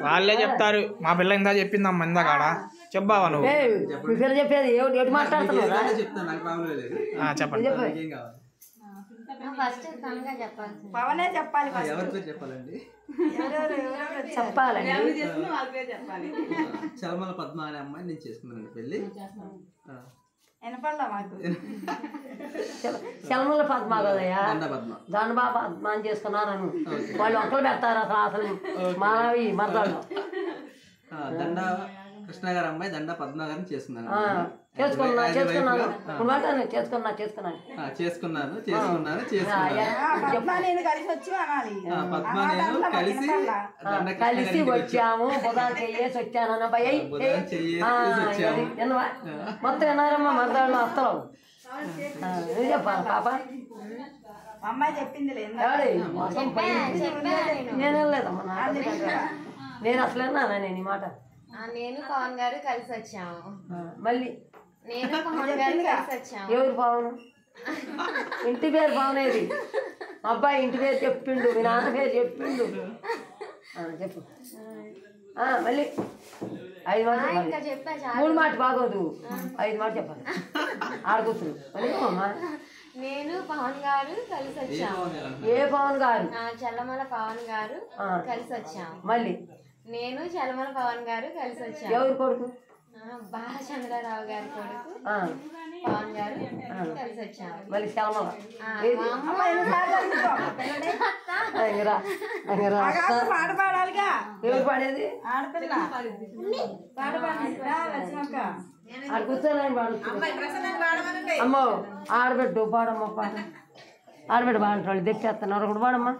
వాళ్ళే చెప్తారు. మా పిల్ల ఇందా చెప్పిందమ్మా ఇందా కాడ చెప్పావా నువ్వు చెప్పేది మాట్లాడుతున్నావు చెప్పండి. పవనే చెప్పాలి. చెప్పాలండి. చలమల పద్మ అనే అమ్మాయి నేను చేసుకున్నానండి పెళ్ళి. చలమల పద్మ కదయ్యా, దండబా పద్మ అని చేసుకున్నాను. వాళ్ళు ఒక్కలు పెడతారు అసలు మావి మరదాళ్ళు. దండ కృష్ణ గారు అమ్మాయి దండ పద్మ గారిని చేసుకున్నాను. కలిసి వచ్చాము. బుధాలు చెయ్యేసి వచ్చాను భయ మొత్తం విన్నారమ్మా మరదాళ్ళు అత్తలు. చెప్పాలి పాప అమ్మాయి చెప్పింది. నేను వెళ్ళలేదమ్మా, నేను అసలు విన్నానా నేను ఈ మాట. నేను పవన్ గారు కలిసి వచ్చాము. మళ్ళీ నేను పవన్ గారు కలిసి వచ్చాము. ఎవరు పవన్? ఇంటి పేరు పవన్ ఏది? అబ్బాయి ఇంటి పేరు చెప్పిండు, మీ నాన్న పేరు చెప్పిండు. చెప్పు మళ్ళీ 5 మాటలు 3 మాట బాగోదు, 5 మాట చెప్పాలి. ఆడకూతురు మళ్ళీ అమ్మా. నేను పవన్ గారు కలిసి వచ్చాము. ఏ పవన్ గారు? చల్లమల పవన్ గారు కలిసి వచ్చాము. మళ్ళీ నేను చలమల పవన్ గారు కలిసి వచ్చాము. ఎవరు కొడుకు? బాలచంద్రరావు గారి కొడుకు పవన్ గారు కలిసి వచ్చాము. మళ్ళీ చలమల పాట పాడాలిగా. ఎవరు పాడేది? ఆడపిల్ల పాట ఆడ కూర్చోలేని పాడు. అమ్మో ఆడబెట్టు పాడమ్మ పాట. ఆడబెట్టు పాడంటాడు తెచ్చేస్తాను. ఒకటి పాడమ్మా.